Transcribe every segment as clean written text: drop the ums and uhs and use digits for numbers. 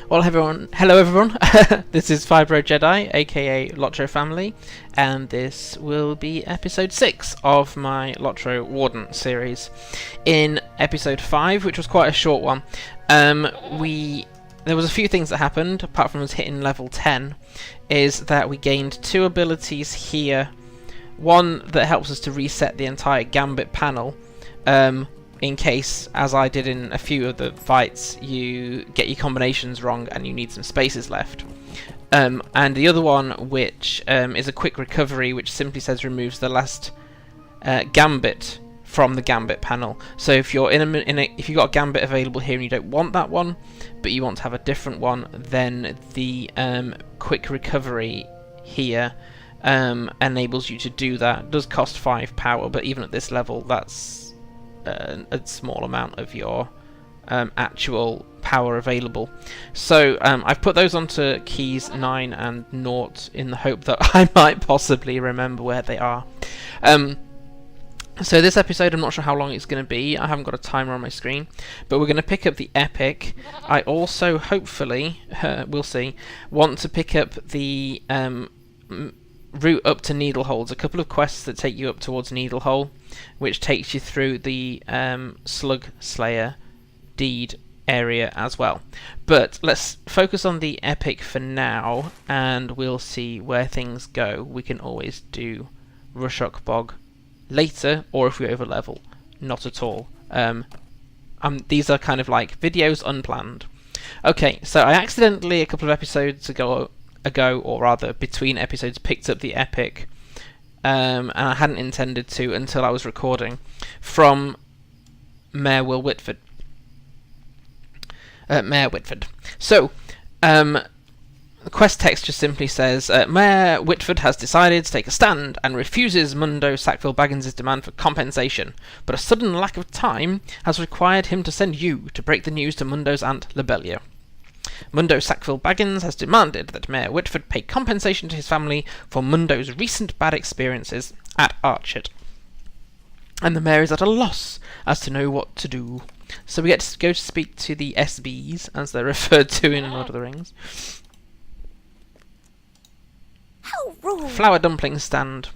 Well, hello everyone. This is Fibro Jedi, aka LOTRO Family, and this will be episode 6 of my LOTRO Warden Series. In episode 5, which was quite a short one, there was a few things that happened, apart from us hitting level 10, is that we gained 2 abilities here. One that helps us to reset the entire Gambit panel, in case, as I did in a few of the fights, you get your combinations wrong and you need some spaces left. And the other one, which is a quick recovery, which simply says removes the last Gambit from the Gambit panel. So if you're if you've got a Gambit available here and you don't want that one, but you want to have a different one, then the quick recovery here enables you to do that. It does cost 5 power, but even at this level, that's a small amount of your actual power available. So I've put those onto keys 9 and 0 in the hope that I might possibly remember where they are. So this episode, I'm not sure how long it's going to be. I haven't got a timer on my screen, but we're going to pick up the Epic. I also, hopefully, we'll see, want to pick up the route up to Needlehole. There's a couple of quests that take you up towards Needlehole, which takes you through the Slug Slayer deed area as well. But let's focus on the Epic for now, and we'll see where things go. We can always do Rushok Bog later, or if we over level, not at all. These are kind of like videos unplanned. Okay, so I accidentally a couple of episodes ago, or rather between episodes, picked up the Epic, and I hadn't intended to until I was recording, from Mayor Will Whitford. Mayor Whitford. So, the quest text just simply says, Mayor Whitford has decided to take a stand and refuses Mundo Sackville Baggins' demand for compensation, but a sudden lack of time has required him to send you to break the news to Mundo's aunt Lobelia. Mundo Sackville Baggins has demanded that Mayor Whitford pay compensation to his family for Mundo's recent bad experiences at Archet. And the mayor is at a loss as to know what to do. So we get to go to speak to the SBs, as they're referred to in Lord of the Rings. How rude! Flower dumpling stand.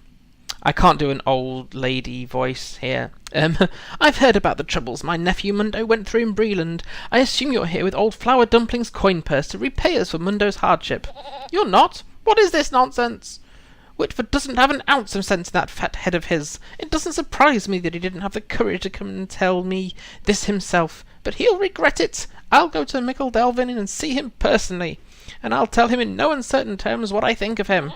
I can't do an old lady voice here. I've heard about the troubles my nephew Mundo went through in Breland. I assume you're here with old Flower Dumpling's coin purse to repay us for Mundo's hardship. You're not? What is this nonsense? Whitford doesn't have an ounce of sense in that fat head of his. It doesn't surprise me that he didn't have the courage to come and tell me this himself, but he'll regret it. I'll go to Mickle Delvin and see him personally, and I'll tell him in no uncertain terms what I think of him.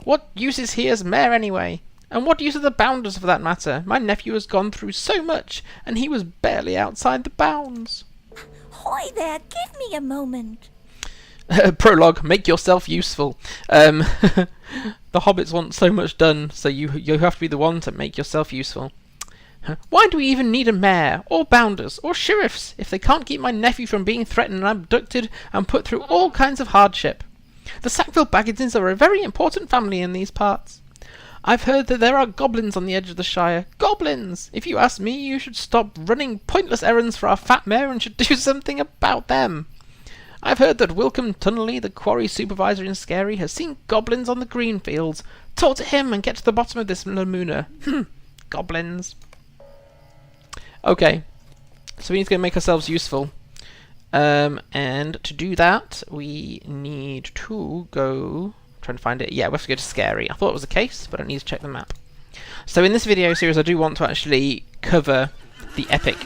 What use is he as mayor anyway? And what use are the bounders for that matter? My nephew has gone through so much, and he was barely outside the bounds. Hoy there, give me a moment. Prologue, make yourself useful. The hobbits want so much done, so you have to be the one to make yourself useful. Why do we even need a mayor, or bounders, or sheriffs, if they can't keep my nephew from being threatened and abducted and put through all kinds of hardship? The Sackville Bagginses are a very important family in these parts. I've heard that there are goblins on the edge of the Shire. Goblins! If you ask me, you should stop running pointless errands for our fat mayor and should do something about them. I've heard that Wilcom Tunnelly, the quarry supervisor in Scary, has seen goblins on the green fields. Talk to him and get to the bottom of this, Lamuna. Goblins. Okay, so we need to go make ourselves useful. And to do that, we need to go... trying to find it. Yeah, we have to go to Scary. I thought it was the case, but I need to check the map. So in this video series, I do want to actually cover the Epic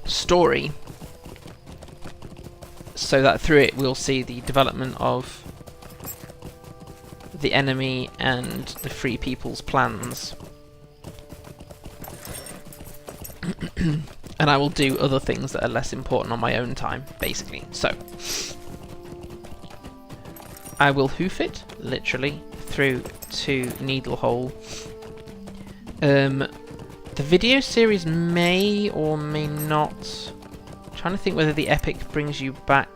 story, so that through it we'll see the development of the enemy and the Free People's plans. And I will do other things that are less important on my own time, basically. So I will hoof it, literally, through to Needlehole. The video series may or may not... I'm trying to think whether the Epic brings you back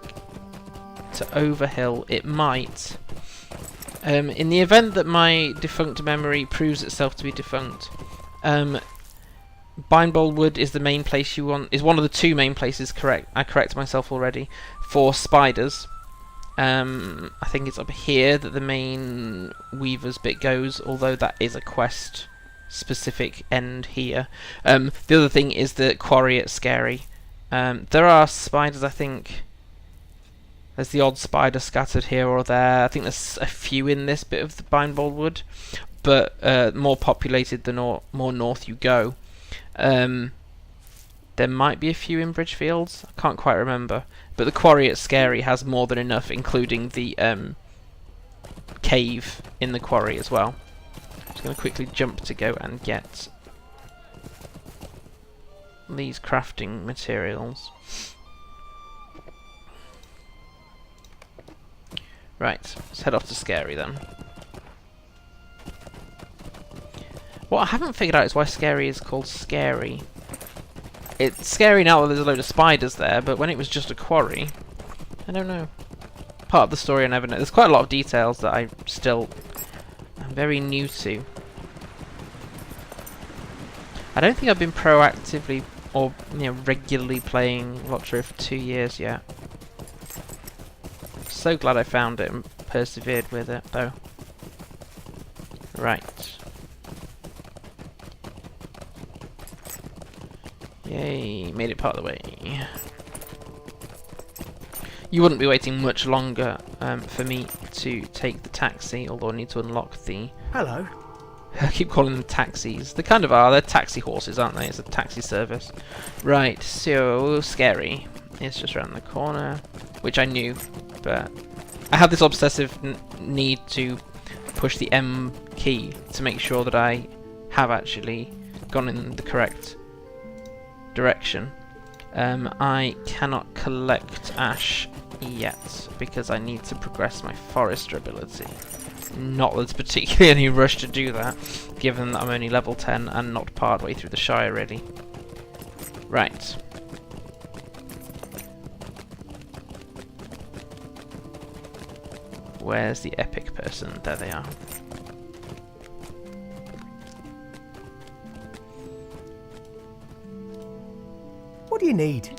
to Overhill. It might. In the event that my defunct memory proves itself to be defunct, Bindbold Wood is the main place you want. Is one of the two main places. Correct. I corrected myself already. For spiders. I think it's up here that the main Weaver's bit goes. Although that is a quest specific end here. The other thing is the quarry at Scary. There are spiders. I think there's the odd spider scattered here or there. I think there's a few in this bit of the Bindbold Wood, but more populated the more north you go. There might be a few in Bridgefields. I can't quite remember. But the quarry at Scary has more than enough, including the cave in the quarry as well. I'm just going to quickly jump to go and get these crafting materials. Right, let's head off to Scary then. What I haven't figured out is why Scary is called Scary. It's scary now that there's a load of spiders there, but when it was just a quarry, I don't know. Part of the story I never know. There's quite a lot of details that I'm very new to. I don't think I've been proactively or regularly playing LOTRO for 2 years yet. I'm so glad I found it and persevered with it, though. Right. Yay, made it part of the way. You wouldn't be waiting much longer for me to take the taxi, although I need to unlock the... Hello. I keep calling them taxis. They kind of are. They're taxi horses, aren't they? It's a taxi service. Right, so Scary. It's just around the corner, which I knew, but I had this obsessive need to push the M key to make sure that I have actually gone in the correct direction. I cannot collect ash yet because I need to progress my forester ability. Not that there's particularly any rush to do that, given that I'm only level 10 and not part way through the Shire really. Right. Where's the epic person? There they are. What do you need?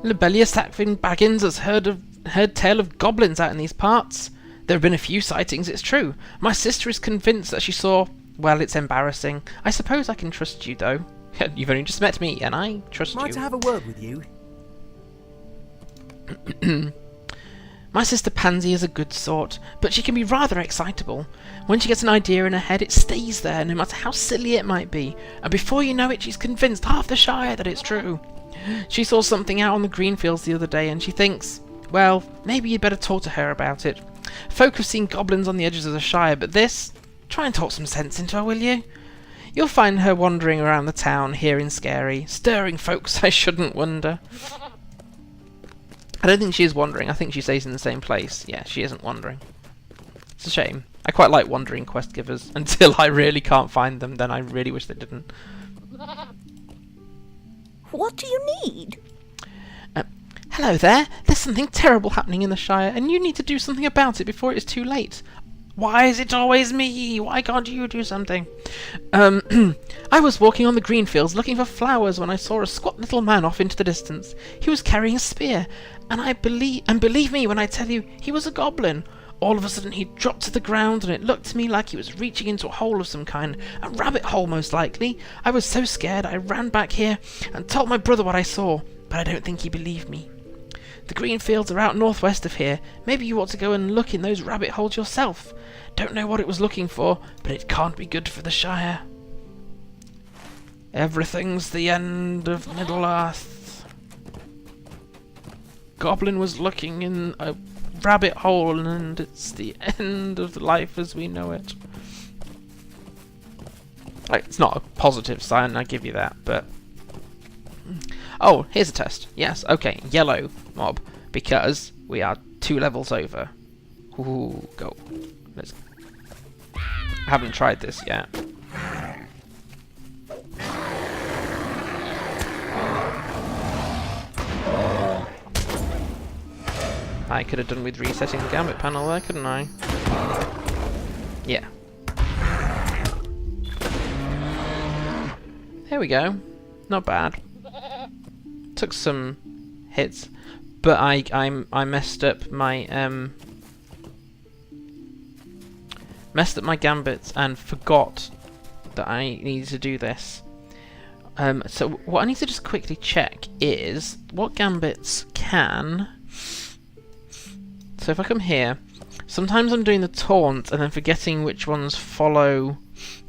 Libellious Sackvin Baggins has heard tale of goblins out in these parts. There have been a few sightings, it's true. My sister is convinced that she saw... Well, it's embarrassing. I suppose I can trust you, though. You've only just met me, and I trust Might you. I have a word with you? My sister Pansy is a good sort, but she can be rather excitable. When she gets an idea in her head, it stays there, no matter how silly it might be. And before you know it, she's convinced half the Shire that it's true. She saw something out on the green fields the other day, and she thinks, well, maybe you'd better talk to her about it. Folk have seen goblins on the edges of the Shire, but this... Try and talk some sense into her, will you? You'll find her wandering around the town, hearing Scary, stirring folks, I shouldn't wonder. I don't think she is wandering, I think she stays in the same place. Yeah, she isn't wandering. It's a shame. I quite like wandering quest givers, until I really can't find them, then I really wish they didn't. What do you need? Hello there. There's something terrible happening in the Shire, and you need to do something about it before it's too late. Why is it always me? Why can't you do something? I was walking on the green fields looking for flowers when I saw a squat little man off into the distance. He was carrying a spear, and believe me when I tell you, he was a goblin. All of a sudden he dropped to the ground, and it looked to me like he was reaching into a hole of some kind, a rabbit hole most likely. I was so scared I ran back here and told my brother what I saw, but I don't think he believed me. The green fields are out northwest of here. Maybe you ought to go and look in those rabbit holes yourself. Don't know what it was looking for, but it can't be good for the Shire. Everything's the end of Middle-earth. Goblin was looking in a rabbit hole, and it's the end of life as we know it. It's not a positive sign, I give you that, but... Oh, here's a test. Yes, okay, yellow mob, because we are 2 levels over. Ooh, go. Let's... I haven't tried this yet. I could have done with resetting the Gambit panel there, couldn't I? Yeah. There we go. Not bad. Took some hits, but I messed up my gambits and forgot that I needed to do this. So what I need to just quickly check is what gambits can. So if I come here, sometimes I'm doing the taunt and then forgetting which ones follow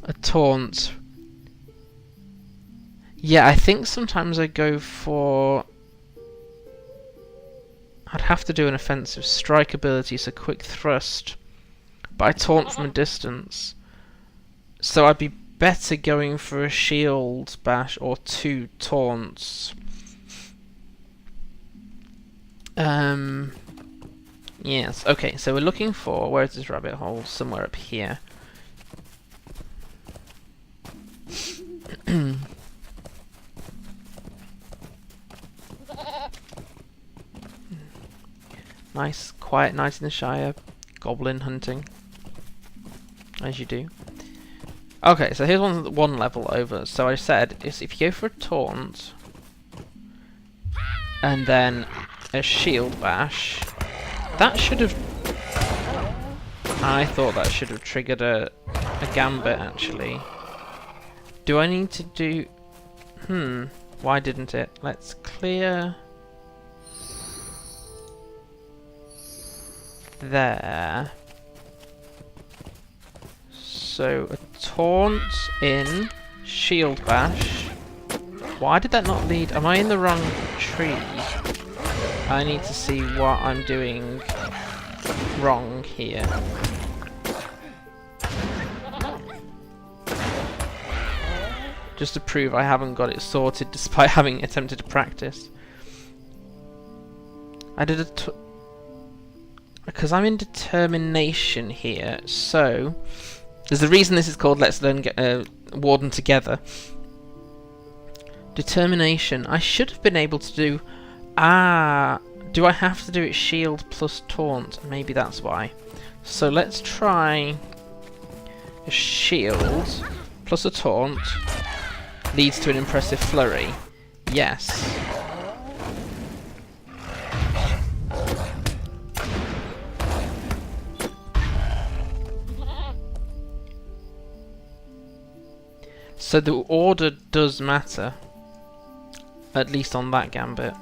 a taunt. Yeah, I think sometimes I go for... I'd have to do an offensive strike ability, so quick thrust. But I taunt from a distance. So I'd be better going for a shield bash or 2 taunts. Yes, okay, so we're looking for... Where is this rabbit hole? Somewhere up here. Nice, quiet night in the Shire. Goblin hunting. As you do. Okay, so here's one level over. So I said, is if you go for a taunt, and then a shield bash, that should have... I thought that should have triggered a gambit, actually. Do I need to do... why didn't it? Let's clear... there. So a taunt in, shield bash. Why did that not lead? Am I in the wrong tree? I need to see what I'm doing wrong here. Just to prove I haven't got it sorted despite having attempted to practice. I did because I'm in determination here, so there's a reason this is called Let's Learn Warden Together. Determination. I should have been able to do... do I have to do it shield plus taunt? Maybe that's why. So let's try a shield plus a taunt leads to an impressive flurry. Yes. So the order does matter, at least on that gambit.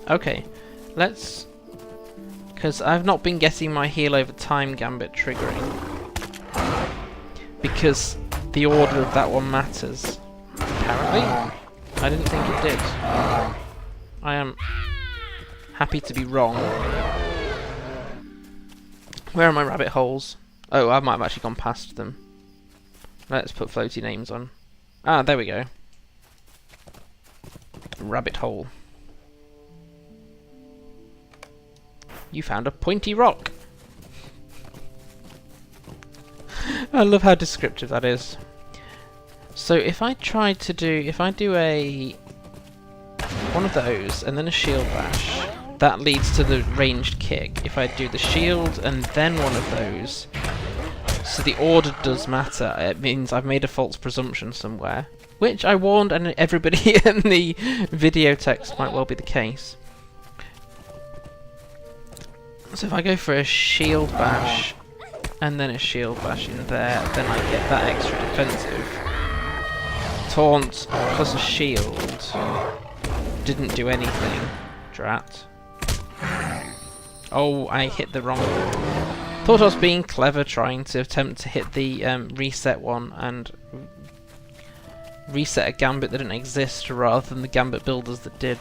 Okay. Let's... Because I've not been getting my heal over time gambit triggering. Because the order of that one matters. Apparently. I didn't think it did. I am happy to be wrong. Where are my rabbit holes? Oh, I might have actually gone past them. Let's put floaty names on. Ah, there we go. Rabbit hole. You found a pointy rock. I love how descriptive that is. So if I try to do... If I do one of those and then a shield bash, that leads to the ranged kick. If I do the shield and then one of those... So the order does matter. It means I've made a false presumption somewhere, which I warned and everybody in the video text might well be the case. So if I go for a shield bash and then a shield bash in there, then I get that extra defensive. Taunt plus a shield didn't do anything. Drat. Oh, I hit the wrong one. Thought I was being clever trying to attempt to hit the reset one and reset a gambit that didn't exist rather than the gambit builders that did.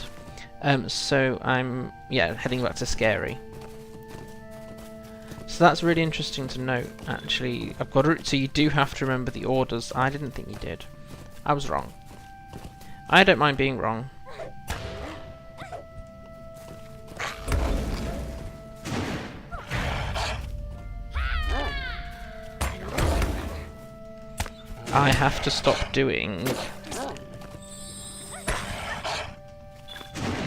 So I'm heading back to Scary. So that's really interesting to note, actually. I've got it, so you do have to remember the orders. I didn't think you did. I was wrong. I don't mind being wrong. I have to stop doing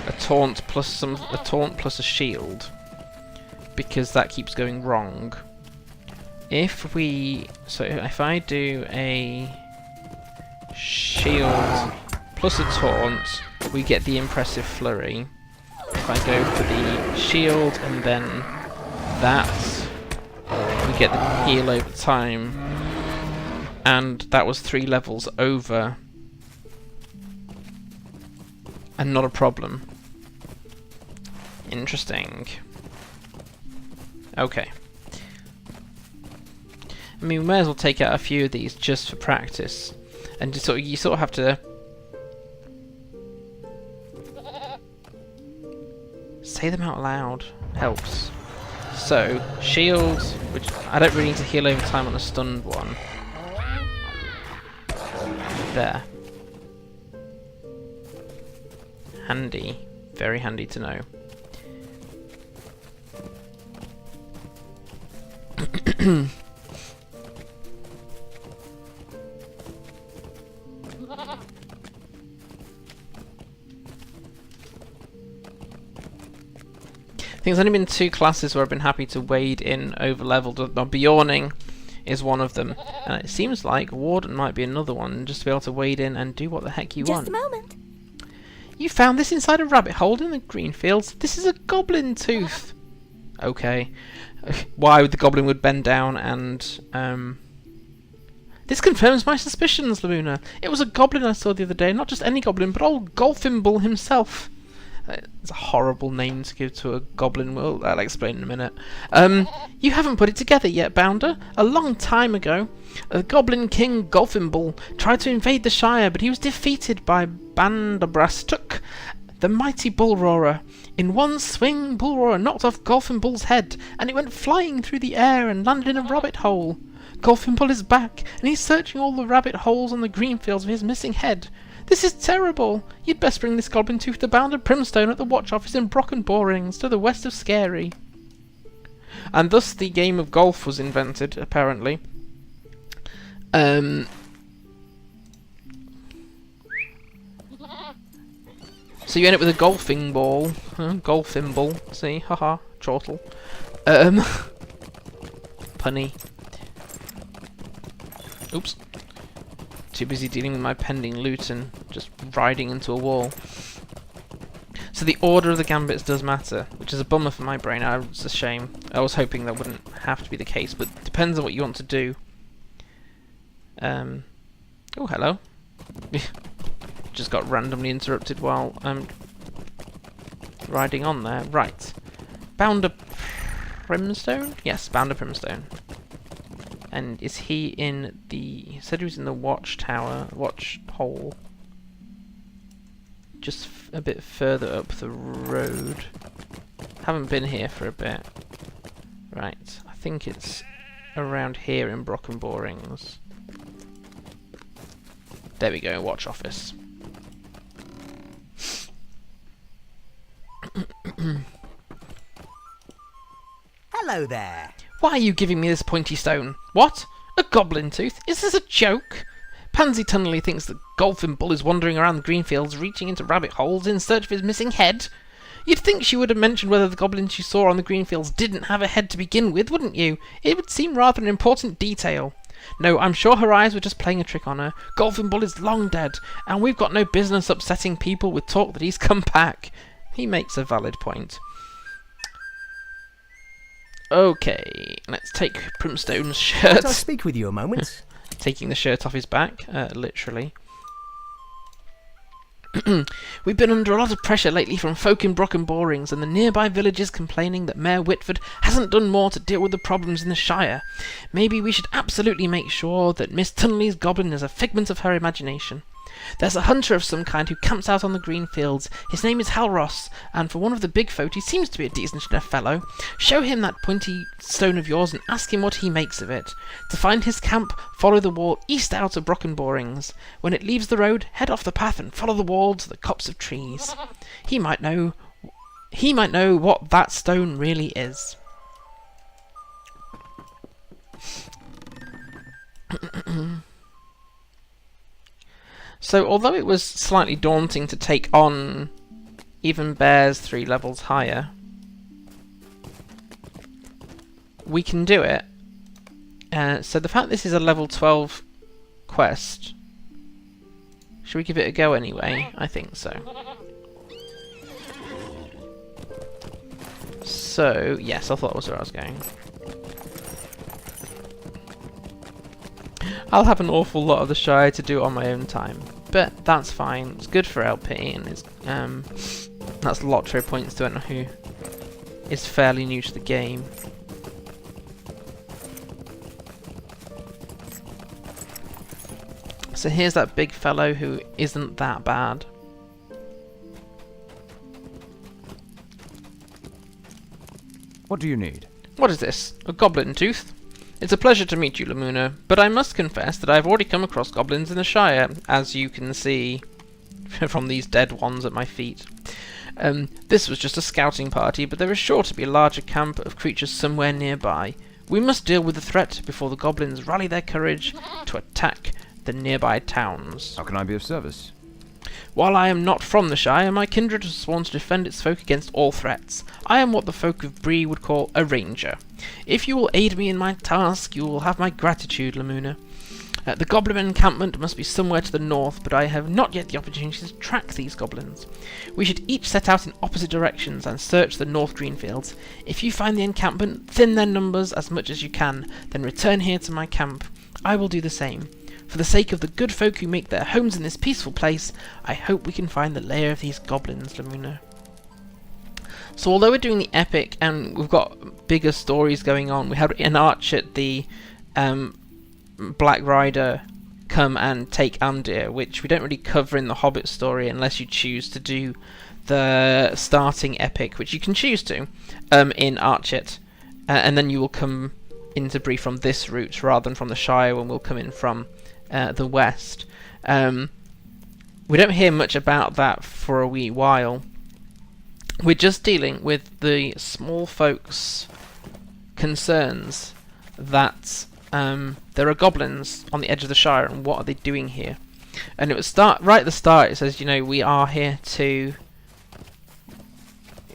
a taunt plus a shield because that keeps going wrong. If I do a shield plus a taunt, we get the impressive flurry. If I go for the shield and then that, we get the heal over time. And that was 3 levels over. And not a problem. Interesting. Okay. I mean, we may as well take out a few of these just for practice. And just you sort of have to say them out loud. Helps. So, shield, which I don't really need to heal over time on a stunned one. There. Handy. Very handy to know. I think there's only been 2 classes where I've been happy to wade in over leveled. Bjorning is one of them, and it seems like Warden might be another one, just to be able to wade in and do what the heck you want. Just a moment. You found this inside a rabbit hole in the green fields. This is a Goblin Tooth. Okay. Why the Goblin would bend down and This confirms my suspicions, Lamuna. It was a goblin I saw the other day, not just any goblin, but old Golfimble himself. It's a horrible name to give to a goblin. Well, I'll explain in a minute. You haven't put it together yet, Bounder. A long time ago, the Goblin King Golfimble tried to invade the Shire, but he was defeated by Bandabrastuk, the mighty bull roarer. In one swing, bull roarer knocked off Golfimble's head, and it went flying through the air and landed in a rabbit hole. Golfimble is back, and he's searching all the rabbit holes on the green fields for his missing head. This is terrible! You'd best bring this Goblin Tooth to Bounder Primstone at the watch office in Brocken Borings, to the west of Scary. And thus the game of golf was invented, apparently. So you end up with a golfing ball. Golfimble. See? Haha. Chortle. Punny. Oops. Too busy dealing with my pending loot and just riding into a wall. So the order of the Gambits does matter, which is a bummer for my brain. It's a shame. I was hoping that wouldn't have to be the case, but it depends on what you want to do. Oh, hello. Just got randomly interrupted while riding on there. Right. Bounder Primstone? Yes, Bounder Primstone. And is he in the... He said he was in the watchtower, watch hole. Just a bit further up the road. Haven't been here for a bit. Right, I think it's around here in Brocken Borings. There we go, watch office. Hello there. Why are you giving me this pointy stone? What? A Goblin Tooth? Is this a joke? Pansy Tunnelly thinks that Golfimble is wandering around the greenfields, reaching into rabbit holes in search of his missing head. You'd think she would have mentioned whether the goblins she saw on the greenfields didn't have a head to begin with, wouldn't you? It would seem rather an important detail. No, I'm sure her eyes were just playing a trick on her. Golfimble is long dead, and we've got no business upsetting people with talk that he's come back. He makes a valid point. Okay, let's take Primstone's shirt. Might I speak with you a moment? Taking the shirt off his back, literally. We've been under a lot of pressure lately from folk in Brocken Borings and the nearby villages complaining that Mayor Whitford hasn't done more to deal with the problems in the Shire. Maybe we should absolutely make sure that Miss Tunnelly's goblin is a figment of her imagination. There's a hunter of some kind who camps out on the green fields. His name is Halros, and for one of the big folk he seems to be a decent enough fellow. Show him that pointy stone of yours and ask him what he makes of it. To find his camp, follow the wall east out of Brocken Borings. When it leaves the road, head off the path and follow the wall to the copse of trees. He might know what that stone really is. So, although it was slightly daunting to take on even bears 3 levels higher, we can do it. So the fact this is a level 12 quest Should we give it a go anyway? I think so. So, yes, I thought that was where I was going. I'll have an awful lot of the Shire to do on my own time, but that's fine. It's good for LP, and it's that's LOTRO points to anyone who is fairly new to the game. So here's that big fellow who isn't that bad. What do you need? What is this? A Goblin Tooth? It's a pleasure to meet you, Lamuna, but I must confess that I've already come across goblins in the Shire, as you can see from these dead ones at my feet. This was just a scouting party, but there is sure to be a larger camp of creatures somewhere nearby. We must deal with the threat before the goblins rally their courage to attack the nearby towns. How can I be of service? While I am not from the Shire, my kindred has sworn to defend its folk against all threats. I am what the folk of Bree would call a ranger. If you will aid me in my task, you will have my gratitude, Lamuna. The goblin encampment must be somewhere to the north, but I have not yet the opportunity to track these goblins. We should each set out in opposite directions and search the north greenfields. If you find the encampment, thin their numbers as much as you can, then return here to my camp. I will do the same. For the sake of the good folk who make their homes in this peaceful place, I hope we can find the lair of these goblins, Lamuna. So although we're doing the epic and we've got bigger stories going on, we had an arch at the Black Rider come and take Amdir, which we don't really cover in the Hobbit story unless you choose to do the starting epic, which you can choose to in Archet, and then you will come into Bree from this route rather than from the Shire, when we'll come in from the west. We don't hear much about that for a wee while. We're just dealing with the small folks' concerns that there are goblins on the edge of the Shire, and what are they doing here? And it was right at the start. It says, you know, we are here to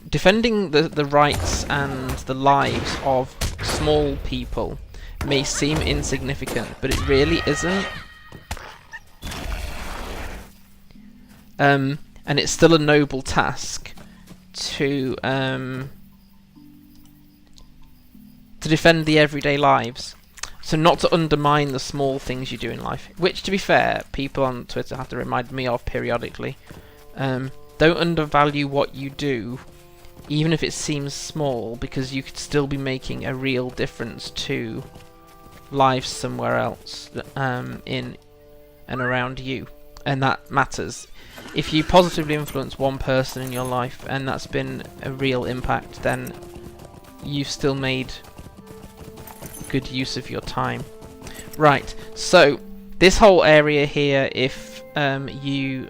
defending the rights and the lives of small people. May seem insignificant, but it really isn't. And it's still a noble task to defend the everyday lives. So not to undermine the small things you do in life, which, to be fair, people on Twitter have to remind me of periodically. Don't undervalue what you do, even if it seems small, because you could still be making a real difference to lives somewhere else in and around you, and that matters. If you positively influence one person in your life and that's been a real impact, then you've still made good use of your time. Right, so this whole area here, if you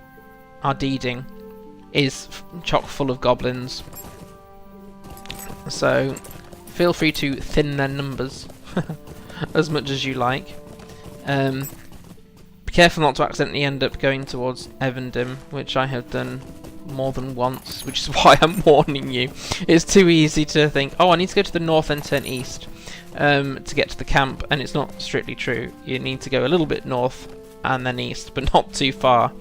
are deeding, is chock full of goblins, so feel free to thin their numbers as much as you like. Be careful not to accidentally end up going towards Evandim, which I have done more than once, which is why I'm warning you. It's too easy to think, oh, I need to go to the north and turn east to get to the camp, and it's not strictly true. You need to go a little bit north and then east, but not too far.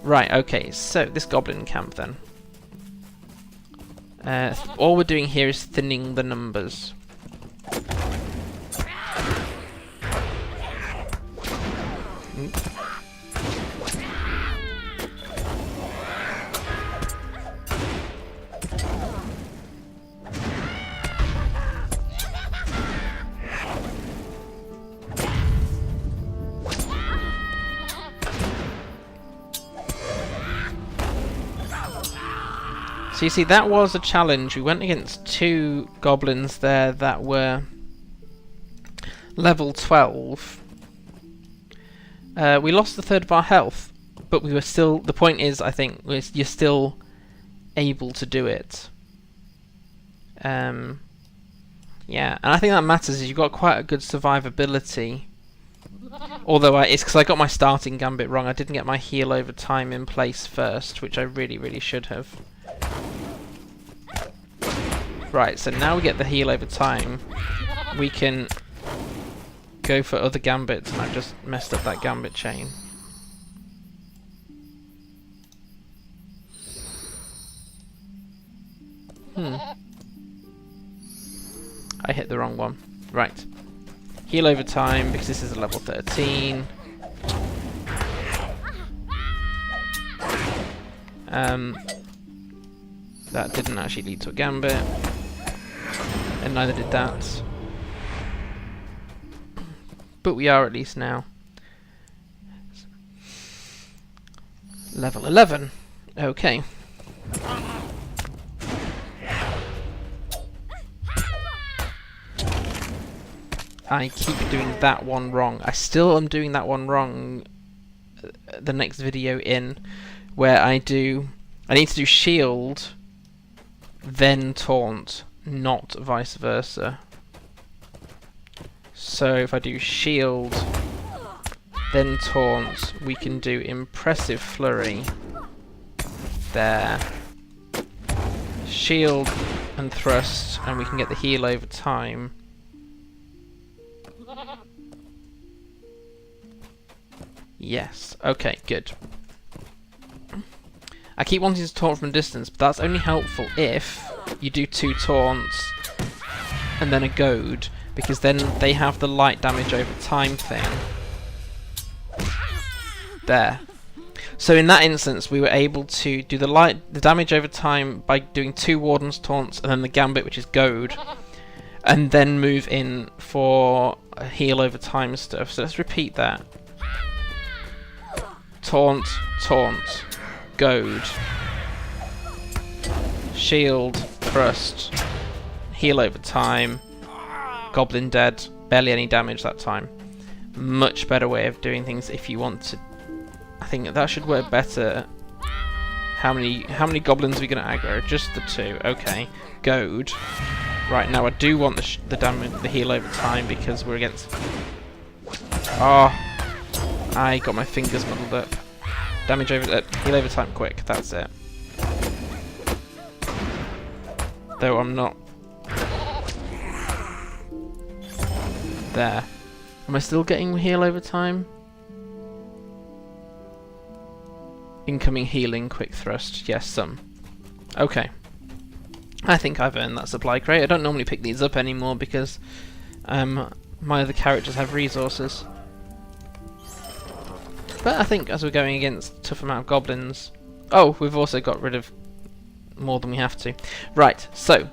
Right, okay, so this goblin camp then. All we're doing here is thinning the numbers. So you see, that was a challenge. We went against two goblins there that were level 12. We lost a third of our health, but we were still... The point is, I think, you're still able to do it. Yeah, and I think that matters, is you've got quite a good survivability. Although it's because I got my starting gambit wrong. I didn't get my heal over time in place first, which I really, really should have. Right, so now we get the heal over time, we can go for other gambits, and I've just messed up that gambit chain. I hit the wrong one. Right. Heal over time, because this is a level 13. That didn't actually lead to a Gambit. And neither did that. But we are at least now. Level 11. Okay. I keep doing that one wrong. I still am doing that one wrong. The next video in, where I need to do shield, then taunt, not vice versa. So if I do shield, then taunt, we can do impressive flurry. There. Shield and thrust, and we can get the heal over time. Yes. Okay, good. I keep wanting to taunt from a distance, but that's only helpful if you do 2 taunts and then a goad, because then they have the light damage over time thing. There. So in that instance, we were able to do the damage over time by doing 2 Warden's taunts and then the Gambit, which is goad, and then move in for a heal over time stuff. So let's repeat that. Taunt, taunt, goad, shield, thrust, heal over time, goblin dead, barely any damage that time. Much better way of doing things if you want to. I think that should work better. How many goblins are we going to aggro? Just the 2. Okay, goad. Right, now I do want the damage, the heal over time, because we're against. Oh, I got my fingers muddled up. Damage over, heal over time, quick. That's it. Though I'm not. There. Am I still getting heal over time? Incoming healing, quick thrust. Yes, some. Okay. I think I've earned that supply crate. I don't normally pick these up anymore because my other characters have resources. But I think as we're going against a tough amount of goblins... Oh, we've also got rid of more than we have to. Right, so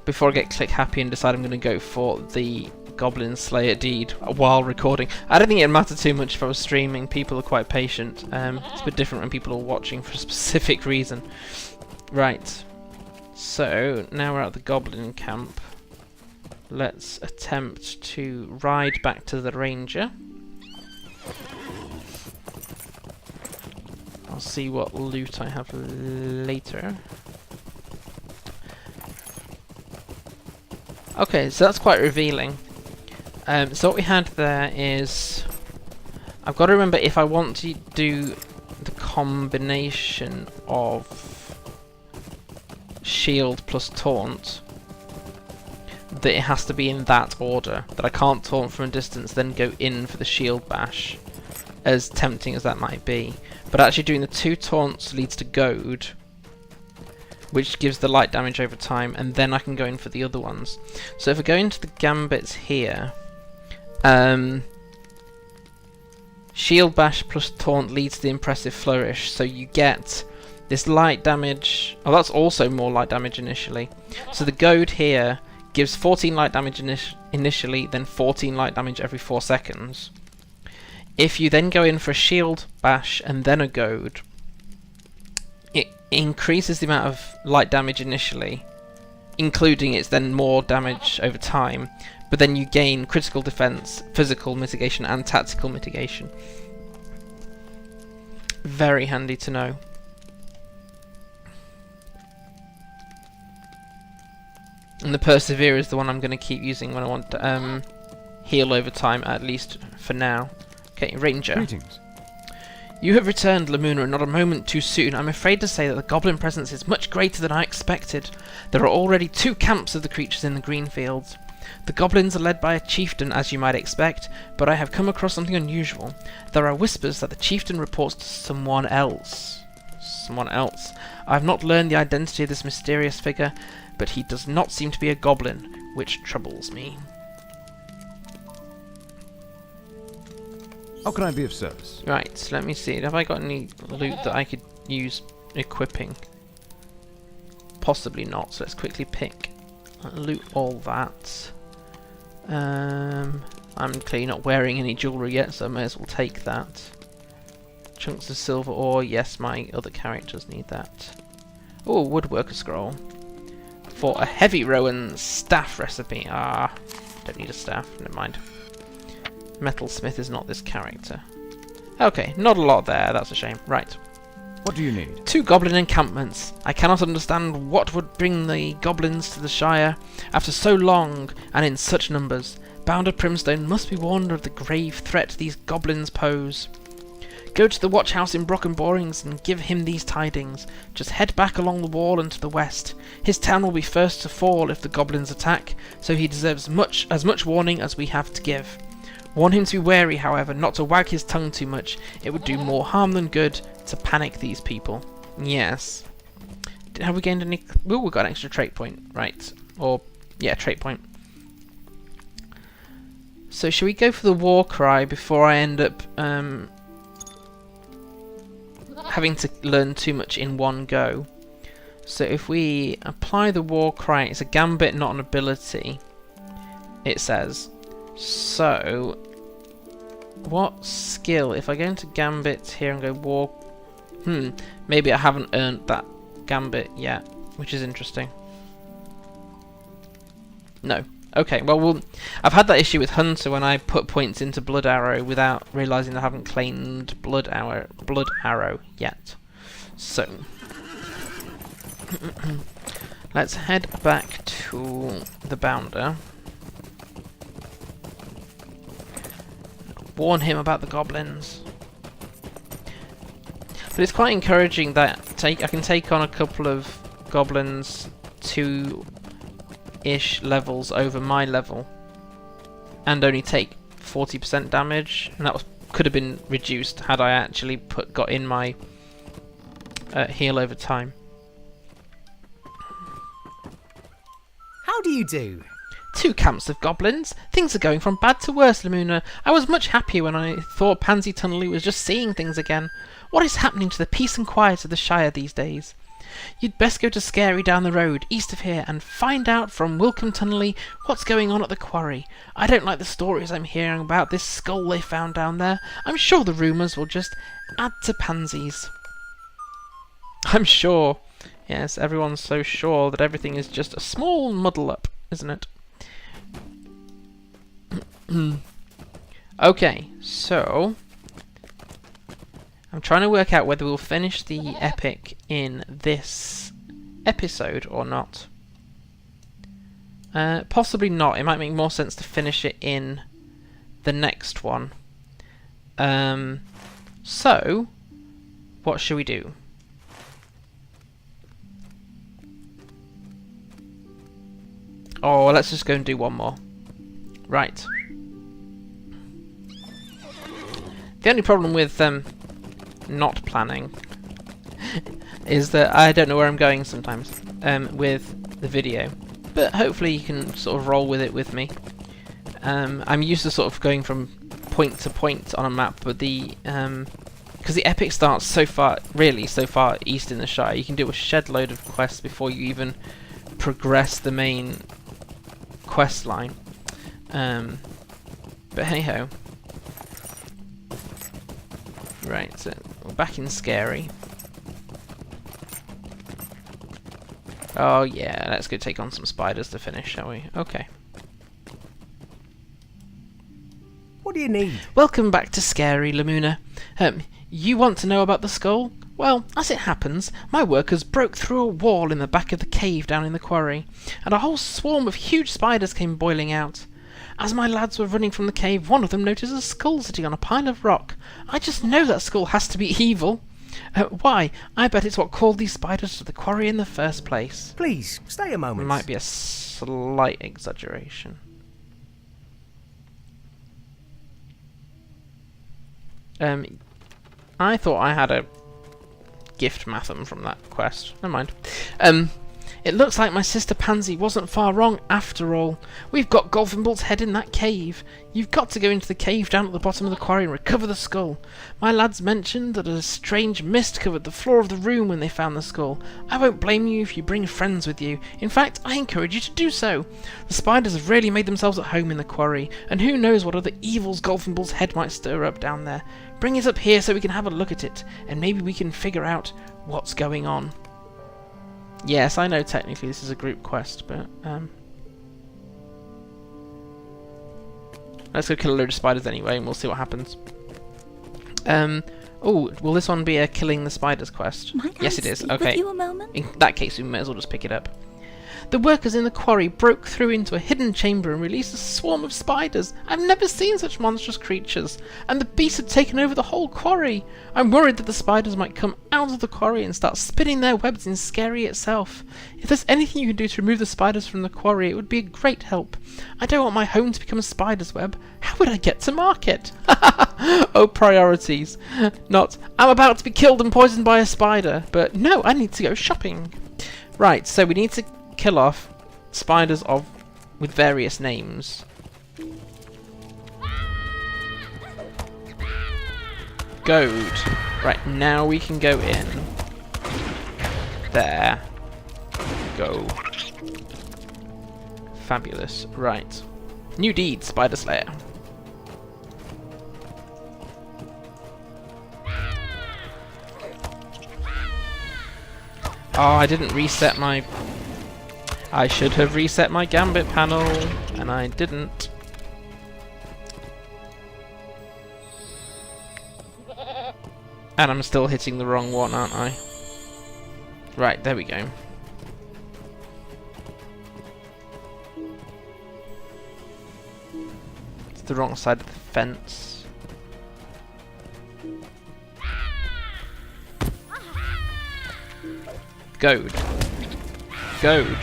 before I get click happy and decide I'm going to go for the Goblin Slayer deed while recording. I don't think it'd matter too much if I was streaming. People are quite patient. It's a bit different when people are watching for a specific reason. Right, so now we're at the Goblin camp. Let's attempt to ride back to the Ranger. I'll see what loot I have later. Okay, so that's quite revealing. So what we had there is... I've got to remember, if I want to do the combination of shield plus taunt, that it has to be in that order. That I can't taunt from a distance, then go in for the shield bash, as tempting as that might be. But actually doing the 2 taunts leads to goad, which gives the light damage over time, and then I can go in for the other ones. So if I go into the Gambits here, shield bash plus taunt leads to the impressive flourish, so you get this light damage. Oh, that's also more light damage initially. So the goad here gives 14 light damage initially, then 14 light damage every 4 seconds. If you then go in for a shield bash and then a goad, it increases the amount of light damage initially, including its then more damage over time, but then you gain critical defense, physical mitigation, and tactical mitigation. Very handy to know. And the Persevere is the one I'm going to keep using when I want to heal over time, at least for now. Okay, Ranger. Greetings. You have returned, Lamuna, and not a moment too soon. I'm afraid to say that the goblin presence is much greater than I expected. There are already 2 camps of the creatures in the green fields. The goblins are led by a chieftain, as you might expect, but I have come across something unusual. There are whispers that the chieftain reports to someone else. Someone else. I've not learned the identity of this mysterious figure, but he does not seem to be a goblin, which troubles me. How can I be of service? Right, let me see. Have I got any loot that I could use equipping? Possibly not, so let's quickly pick loot all that. I'm clearly not wearing any jewellery yet, so I may as well take that. Chunks of silver ore, yes, my other characters need that. Oh, woodworker scroll. For a heavy rowan staff recipe. Ah, don't need a staff, never mind. Metalsmith is not this character. Okay, not a lot there, that's a shame. Right. What do you need? 2 goblin encampments. I cannot understand what would bring the goblins to the Shire after so long and in such numbers. Bounder Primstone must be warned of the grave threat these goblins pose. Go to the watch house in Brock and Borings and give him these tidings. Just head back along the wall and to the west. His town will be first to fall if the goblins attack, so he deserves as much warning as we have to give. Warn him to be wary, however, not to wag his tongue too much. It would do more harm than good to panic these people. Yes. Have we gained any... Oh, we got an extra trait point. Right. Or, yeah, trait point. So, should we go for the war cry before I end up having to learn too much in one go? So, if we apply the war cry, it's a gambit, not an ability, it says. So, what skill? If I go into Gambit here and go War... maybe I haven't earned that Gambit yet, which is interesting. No. Okay, well, I've had that issue with Hunter when I put points into Blood Arrow without realising I haven't claimed Blood Arrow yet. So, let's head back to the Bounder. Warn him about the goblins. But it's quite encouraging that I can take on a couple of goblins 2-ish levels over my level and only take 40% damage, and that could have been reduced had I actually got in my heal over time. How do you do? 2 camps of goblins. Things are going from bad to worse, Lamuna. I was much happier when I thought Pansy Tunnelly was just seeing things again. What is happening to the peace and quiet of the Shire these days? You'd best go to Scary down the road, east of here, and find out from Wilcombe Tunnelly what's going on at the quarry. I don't like the stories I'm hearing about this skull they found down there. I'm sure the rumours will just add to Pansies. I'm sure. Yes, everyone's so sure that everything is just a small muddle-up, isn't it? Okay, so I'm trying to work out whether we'll finish the epic in this episode or not. Possibly not. It might make more sense to finish it in the next one. So, what should we do? Oh, let's just go and do one more. Right. The only problem with not planning is that I don't know where I'm going sometimes with the video, but hopefully you can sort of roll with it with me. I'm used to sort of going from point to point on a map, but the because the epic starts so far east in the Shire, you can do a shed load of quests before you even progress the main quest line. But hey ho. Right, so we're back in Scary. Oh yeah, let's go take on some spiders to finish, shall we? Okay. What do you need? Welcome back to Scary, Lamuna. You want to know about the skull? Well, as it happens, my workers broke through a wall in the back of the cave down in the quarry, and a whole swarm of huge spiders came boiling out. As my lads were running from the cave, one of them noticed a skull sitting on a pile of rock. I just know that skull has to be evil. Why, I bet it's what called these spiders to the quarry in the first place. Please, stay a moment. Might be a slight exaggeration. I thought I had a gift Matham from that quest. Never mind. It looks like my sister Pansy wasn't far wrong after all. We've got Golfing Bolt's head in that cave. You've got to go into the cave down at the bottom of the quarry and recover the skull. My lads mentioned that a strange mist covered the floor of the room when they found the skull. I won't blame you if you bring friends with you. In fact, I encourage you to do so. The spiders have really made themselves at home in the quarry, and who knows what other evils Golfing Bolt's head might stir up down there. Bring it up here so we can have a look at it, and maybe we can figure out what's going on. Yes, I know technically this is a group quest, but let's go kill a load of spiders anyway, and we'll see what happens. Oh, will this one be a killing the spiders quest? Yes, it is. Okay. In that case, we may as well just pick it up. The workers in the quarry broke through into a hidden chamber and released a swarm of spiders. I've never seen such monstrous creatures, and the beasts had taken over the whole quarry. I'm worried that the spiders might come out of the quarry and start spinning their webs in Scary itself. If there's anything you can do to remove the spiders from the quarry, it would be a great help. I don't want my home to become a spider's web. How would I get to market? Oh, priorities. Not, I'm about to be killed and poisoned by a spider, but no, I need to go shopping. Right, so we need to kill off spiders with various names. Goad. Right, now we can go in. There. Go. Fabulous. Right. New deed, Spider Slayer. Oh, I didn't reset my... I should have reset my Gambit panel, and I didn't. And I'm still hitting the wrong one, aren't I? Right, there we go. It's the wrong side of the fence. Goad. Goad.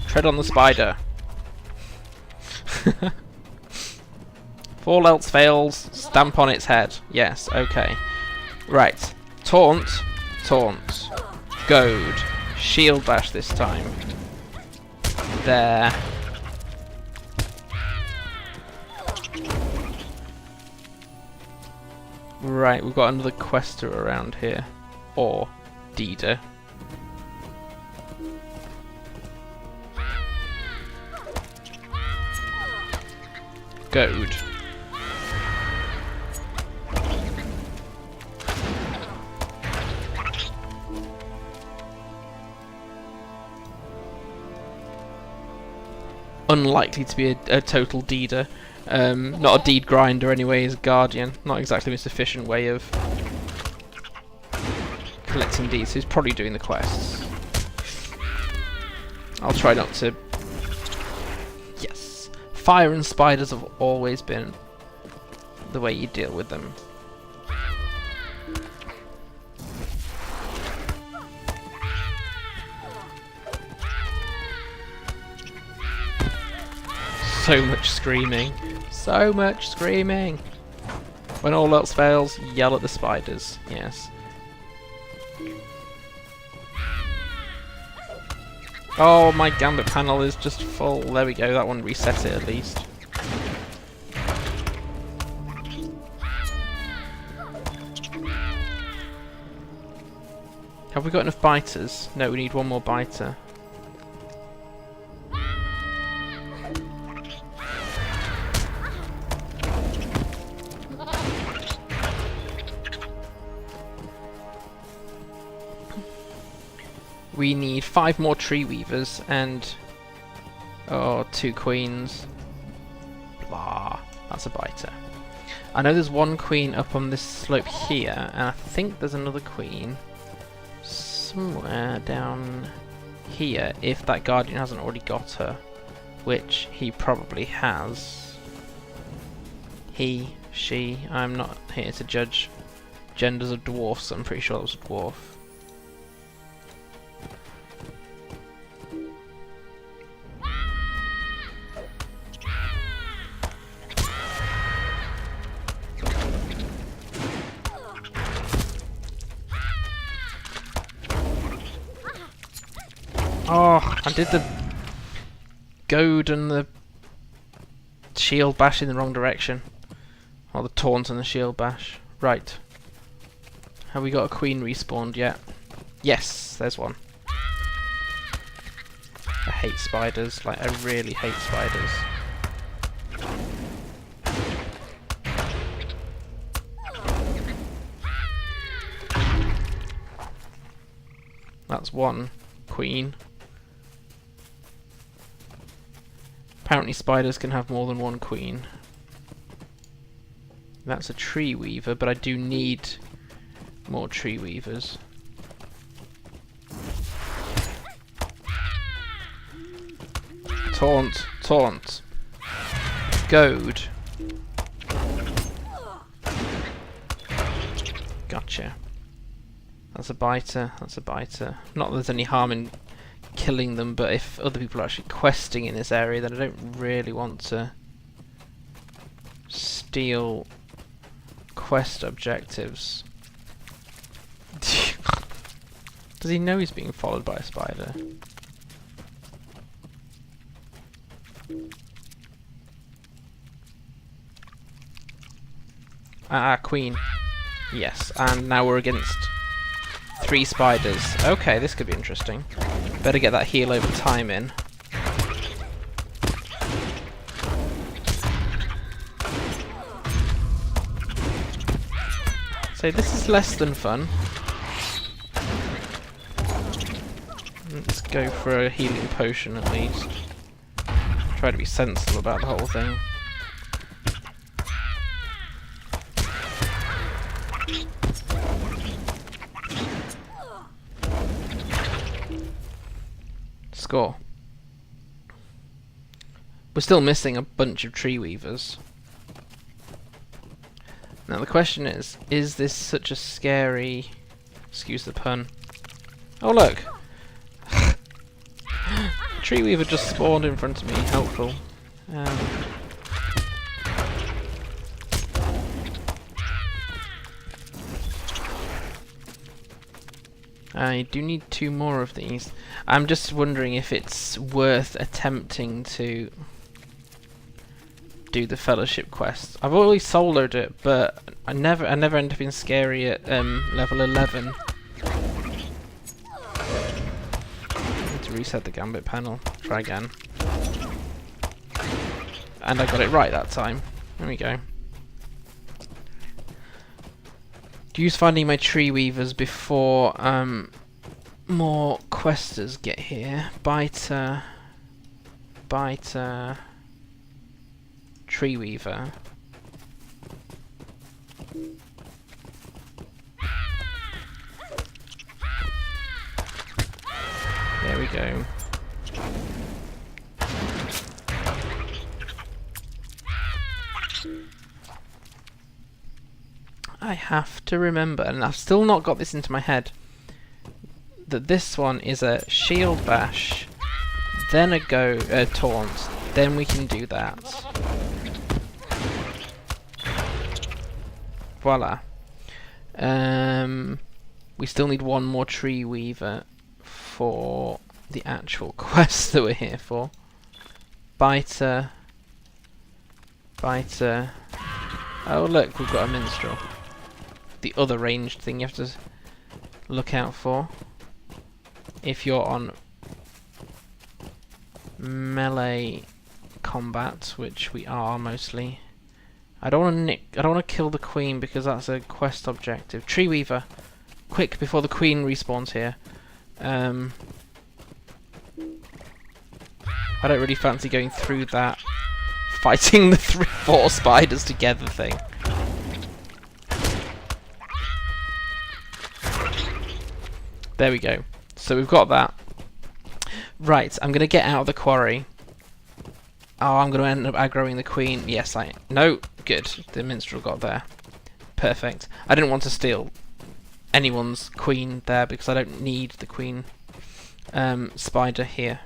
Tread on the spider. If all else fails, stamp on its head. Yes, okay. Right. Taunt. Taunt. Goad. Shield bash this time. There. Right, we've got another quester around here. Or Deeder. Goad. Unlikely to be a total deeder. Not a deed grinder anyway, he's a guardian. Not exactly the most efficient way of collecting deeds, so he's probably doing the quests. I'll try not to... Yes. Fire and spiders have always been the way you deal with them. So much screaming. So much screaming. When all else fails, yell at the spiders. Yes. Oh, my Gambit panel is just full. There we go, that one reset it at least. Have we got enough biters? No, we need one more biter. We need 5 more tree weavers and 2 queens. Blah, that's a biter. I know there's one queen up on this slope here, and I think there's another queen somewhere down here if that guardian hasn't already got her, which he probably has. He, she, I'm not here to judge genders of dwarfs, I'm pretty sure that was a dwarf. Oh, I did the goad and the shield bash in the wrong direction. Or the taunt and the shield bash. Right. Have we got a queen respawned yet? Yes, there's one. I hate spiders. Like, I really hate spiders. That's one queen. Apparently spiders can have more than one queen. That's a tree weaver, but I do need more tree weavers. Taunt, taunt. Goad. Gotcha. That's a biter, that's a biter. Not that there's any harm in killing them, but if other people are actually questing in this area, then I don't really want to steal quest objectives. Does he know he's being followed by a spider? Ah, queen. Yes, and now we're against 3 spiders. Okay, this could be interesting. Better get that heal over time in. So this is less than fun. Let's go for a healing potion at least. Try to be sensible about the whole thing. Score. We're still missing a bunch of tree weavers. Now the question is this such a scary... excuse the pun. Oh look! A tree weaver just spawned in front of me, helpful. I do need 2 more of these. I'm just wondering if it's worth attempting to do the fellowship quest. I've always soloed it, but I never end up being scary at level 11. Need to reset the Gambit panel. Try again. And I got it right that time. There we go. Use finding my tree weavers before more questers get here. Biter, tree weaver. There we go. I have to remember, and I've still not got this into my head, that this one is a shield bash, then a taunt, then we can do that. Voila. We still need 1 more tree weaver for the actual quest that we're here for. Biter. Oh look, we've got a minstrel. The other ranged thing you have to look out for if you're on melee combat, which we are mostly. I don't want to kill the queen because that's a quest objective. Tree weaver, quick before the queen respawns here. I don't really fancy going through that fighting the 4 spiders together thing. There we go. So we've got that. Right, I'm going to get out of the quarry. Oh, I'm going to end up aggroing the queen. Yes, no, good. The minstrel got there. Perfect. I didn't want to steal anyone's queen there because I don't need the queen spider here.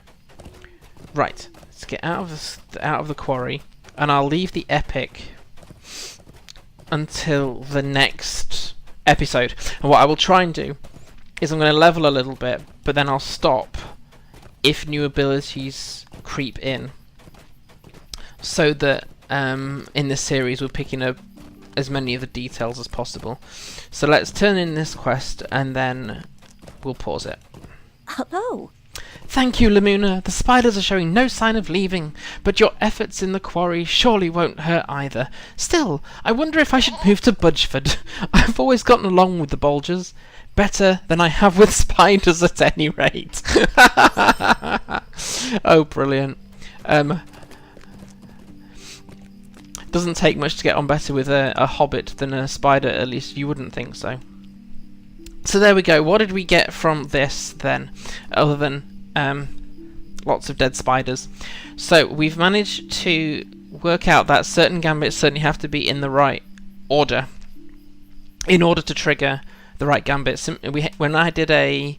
Right, let's get out of the quarry, and I'll leave the epic until the next episode. And what I will try and do is I'm going to level a little bit, but then I'll stop if new abilities creep in, so that in this series we're picking up as many of the details as possible. So let's turn in this quest and then we'll pause it. Hello. Thank you, Lamuna. The spiders are showing no sign of leaving, but your efforts in the quarry surely won't hurt either. Still, I wonder if I should move to Budgeford. I've always gotten along with the Bulgers. Better than I have with spiders at any rate. Oh, brilliant. Doesn't take much to get on better with a hobbit than a spider, at least you wouldn't think so. So there we go. What did we get from this then, other than lots of dead spiders? So we've managed to work out that certain gambits certainly have to be in the right order in order to trigger the right gambit. When I did a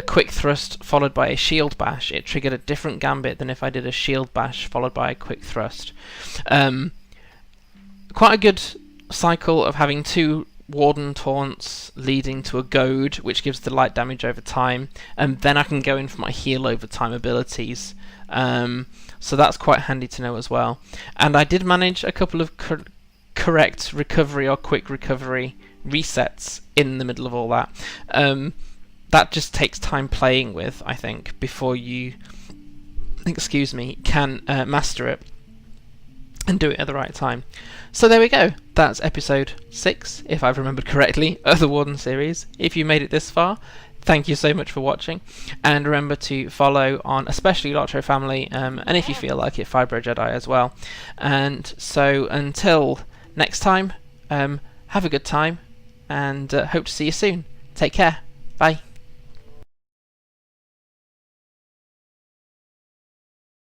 quick thrust followed by a shield bash, it triggered a different gambit than if I did a shield bash followed by a quick thrust. Quite a good cycle of having 2 Warden taunts leading to a goad, which gives the light damage over time, and then I can go in for my heal over time abilities. So that's quite handy to know as well. And I did manage a couple of correct recovery or quick recovery resets in the middle of all that. That just takes time playing with, I think, before you, can master it and do it at the right time. So there we go. That's episode 6, if I've remembered correctly, of the Warden series. If you made it this far, thank you so much for watching, and remember to follow on especially LOTRO Family, and if you feel like it, Fibro Jedi as well. And so until next time, have a good time, and hope to see you soon. Take care. Bye.